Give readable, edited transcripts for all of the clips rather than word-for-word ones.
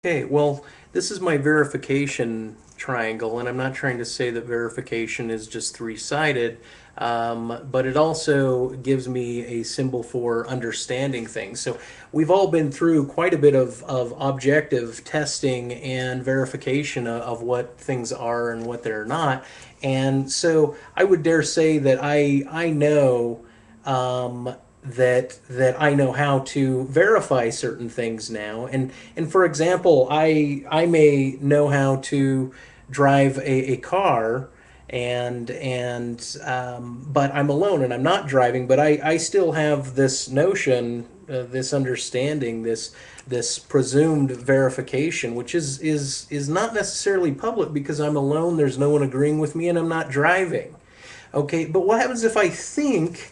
Okay, well, this is my verification triangle, and I'm not trying to say that verification is just three-sided, but it also gives me a symbol for understanding things. So we've all been through quite a bit of objective testing and verification of what things are and what they're not. And so I would dare say that I know that I know how to verify certain things now. And for example, I may know how to drive a car and but I'm alone and I'm not driving, but I still have this notion, this understanding, this presumed verification, which is not necessarily public because I'm alone, there's no one agreeing with me, and I'm not driving. Okay, but what happens if I think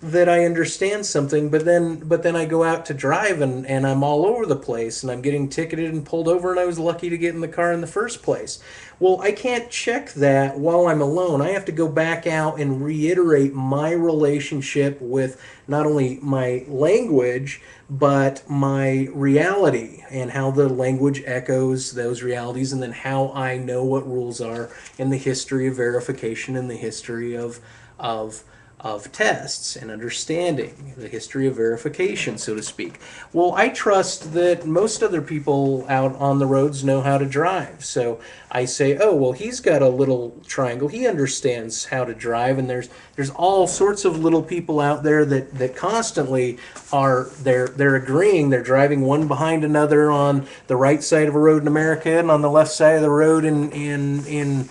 that I understand something, but then I go out to drive and I'm all over the place and I'm getting ticketed and pulled over and I was lucky to get in the car in the first place. Well, I can't check that while I'm alone. I have to go back out and reiterate my relationship with not only my language but my reality and how the language echoes those realities, and then how I know what rules are in the history of verification and the history of of tests and understanding the history of verification, so to speak. Well, I trust that most other people out on the roads know how to drive. So I say, oh, well, he's got a little triangle. He understands how to drive. And there's all sorts of little people out there that constantly they're agreeing. They're driving one behind another on the right side of a road in America and on the left side of the road in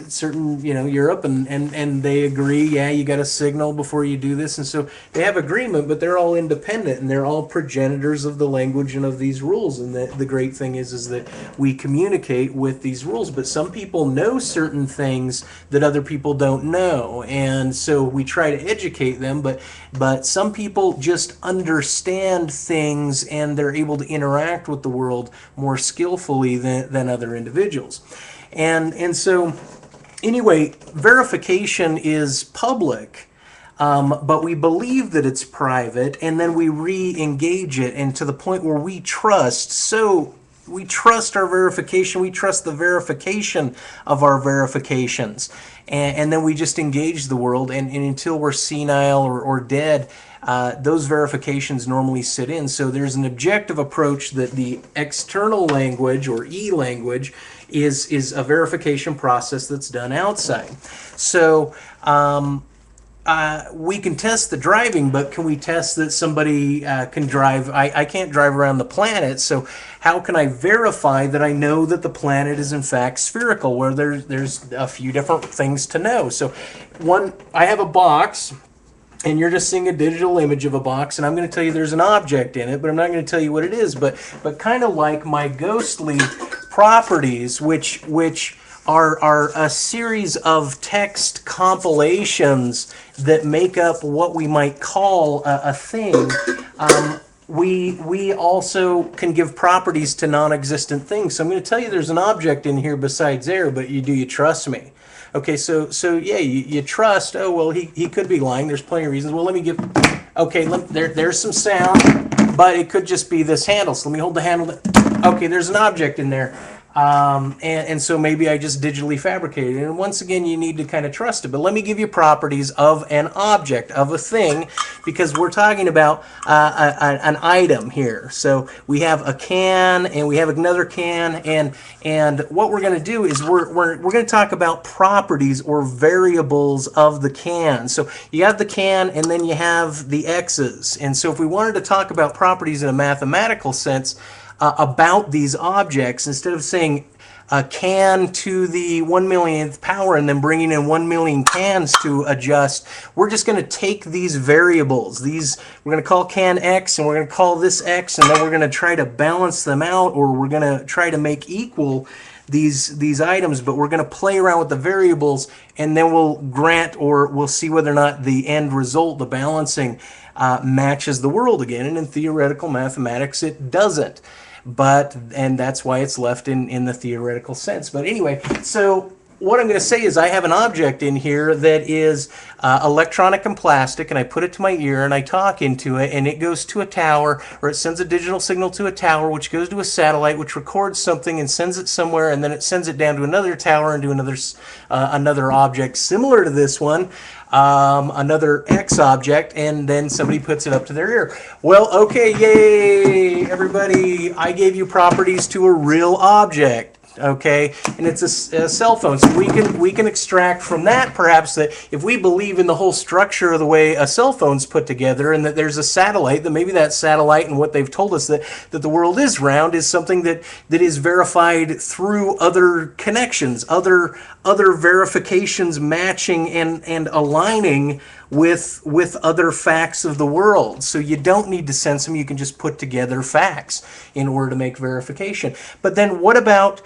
certain, Europe, and they agree, yeah, you got to signal before you do this. And so they have agreement, but they're all independent and they're all progenitors of the language and of these rules. And the great thing is that we communicate with these rules, but some people know certain things that other people don't know. And so we try to educate them, but some people just understand things and they're able to interact with the world more skillfully than other individuals. And so, anyway, verification is public, but we believe that it's private, and then we re-engage it, and to the point where we trust. So we trust our verification. We trust the verification of our verifications, and then we just engage the world. And until we're senile or dead, those verifications normally sit in. So there's an objective approach that the external language, or e-language, is a verification process that's done outside. So we can test the driving, but can we test that somebody can drive? I can't drive around the planet, so how can I verify that I know that the planet is in fact spherical? Where there's a few different things to know. So I have a box, and you're just seeing a digital image of a box, and I'm going to tell you there's an object in it, but I'm not going to tell you what it is. But kind of like my ghostly properties, which are a series of text compilations that make up what we might call a thing. We also can give properties to non-existent things. So I'm going to tell you there's an object in here besides air, but do you trust me? Okay, so yeah, you trust. Oh, well, he could be lying. There's plenty of reasons. Well, let me give. Okay, there's some sound, but it could just be this handle. So let me hold the handle. Okay, there's an object in there. And so maybe I just digitally fabricated it. And once again, you need to kind of trust it. But let me give you properties of an object, of a thing, because we're talking about an item here. So we have a can, and we have another can, and what we're going to do is we're going to talk about properties or variables of the can. So you have the can, and then you have the x's. And so if we wanted to talk about properties in a mathematical sense, about these objects, instead of saying a can to the 1 millionth power and then bringing in 1 million cans to adjust, we're just going to take these variables. We're going to call can x, and we're going to call this x, and then we're going to try to balance them out, or we're going to try to make equal these items, but we're going to play around with the variables, and then we'll grant, or we'll see whether or not the end result, the balancing, matches the world again. And in theoretical mathematics, it doesn't. And that's why it's left in the theoretical sense. But anyway, so what I'm going to say is I have an object in here that is electronic and plastic, and I put it to my ear and I talk into it, and it goes to a tower, or it sends a digital signal to a tower, which goes to a satellite, which records something and sends it somewhere, and then it sends it down to another tower and to another object similar to this one. Another X object, and then somebody puts it up to their ear. Well, okay, yay, everybody, I gave you properties to a real object. Okay, and it's a cell phone, so we can extract from that perhaps that if we believe in the whole structure of the way a cell phone's put together, and that there's a satellite, that maybe that satellite and what they've told us that the world is round is something that is verified through other connections, other verifications matching and aligning with other facts of the world. So you don't need to sense them, you can just put together facts in order to make verification. But then what about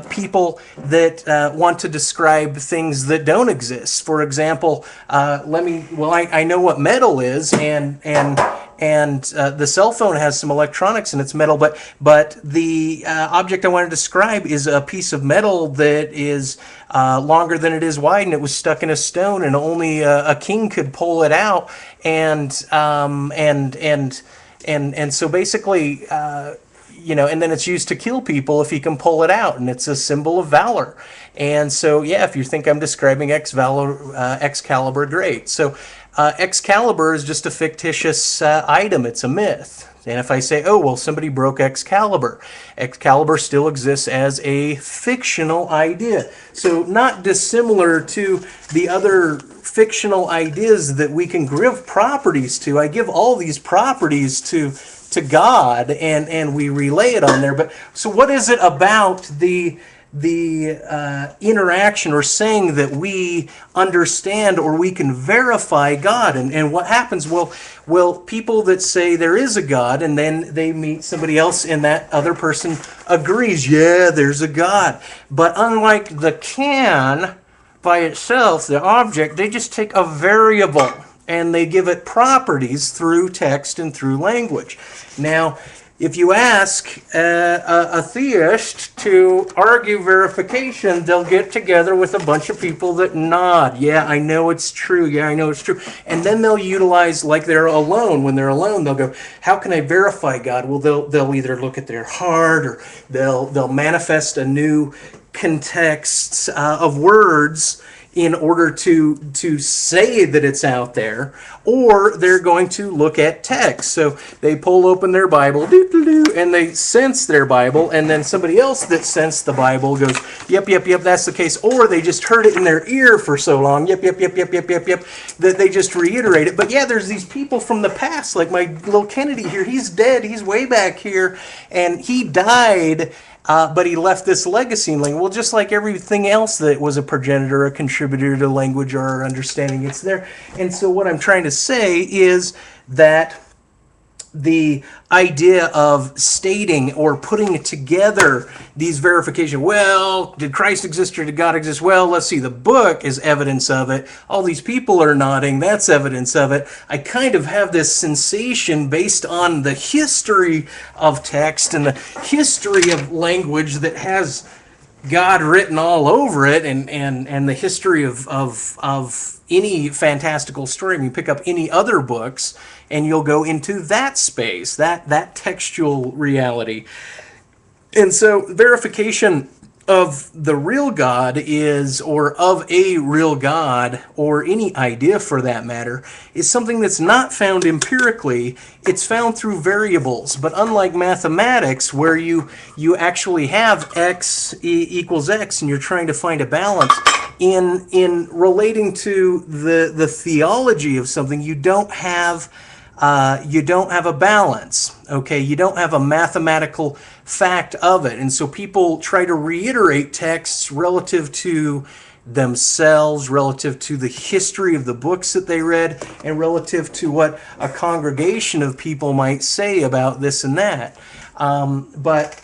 people that want to describe things that don't exist? For example, I know what metal is, and the cell phone has some electronics in its metal, but the object I want to describe is a piece of metal that is longer than it is wide, and it was stuck in a stone, and only a king could pull it out, and so basically, and then it's used to kill people if he can pull it out, and it's a symbol of valor. And so, yeah, if you think I'm describing Excalibur, great. So Excalibur is just a fictitious item. It's a myth. And if I say, oh, well, somebody broke Excalibur, Excalibur still exists as a fictional idea. So not dissimilar to the other fictional ideas that we can give properties to. I give all these properties to God, and we relay it on there. But so what is it about the interaction or saying that we understand or we can verify God? And what happens? Well, people that say there is a God, and then they meet somebody else and that other person agrees, yeah, there's a God. But unlike the can by itself, the object, they just take a variable and they give it properties through text and through language. Now, if you ask a theist to argue verification, they'll get together with a bunch of people that nod. Yeah, I know it's true. Yeah, I know it's true. And then they'll utilize, like they're alone. When they're alone, they'll go, how can I verify God? Well, they'll either look at their heart, or they'll manifest a new context of words in order to say that it's out there, or they're going to look at text. So they pull open their Bible, and they sense their Bible, and then somebody else that sensed the Bible goes, yep, that's the case. Or they just heard it in their ear for so long, yep, that they just reiterate it. But yeah, there's these people from the past, like my little Kennedy here, he's dead, he's way back here, and he died, but he left this legacy in language. Well, just like everything else that was a progenitor, a contributor to language or our understanding, it's there. And so what I'm trying to say is that the idea of stating or putting together these verifications, well, did Christ exist or did God exist? Well, let's see, the book is evidence of it. All these people are nodding, that's evidence of it. I kind of have this sensation based on the history of text and the history of language that has God written all over it, and the history of any fantastical story. I mean, pick up any other books and you'll go into that space, that textual reality. And so verification of the real God is, or of a real God, or any idea for that matter, is something that's not found empirically. It's found through variables. But unlike mathematics, where you actually have x equals x and you're trying to find a balance, in relating to the theology of something, you don't have a balance, okay? You don't have a mathematical fact of it. And so people try to reiterate texts relative to themselves, relative to the history of the books that they read, and relative to what a congregation of people might say about this and that. But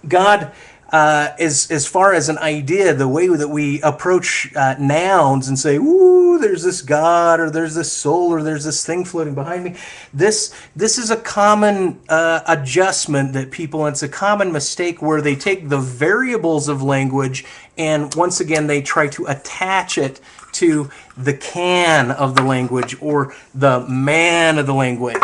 God as far as an idea, the way that we approach nouns and say, "Ooh, there's this God, or there's this soul, or there's this thing floating behind me." This is a common adjustment that people, and it's a common mistake where they take the variables of language and once again they try to attach it to the can of the language or the man of the language.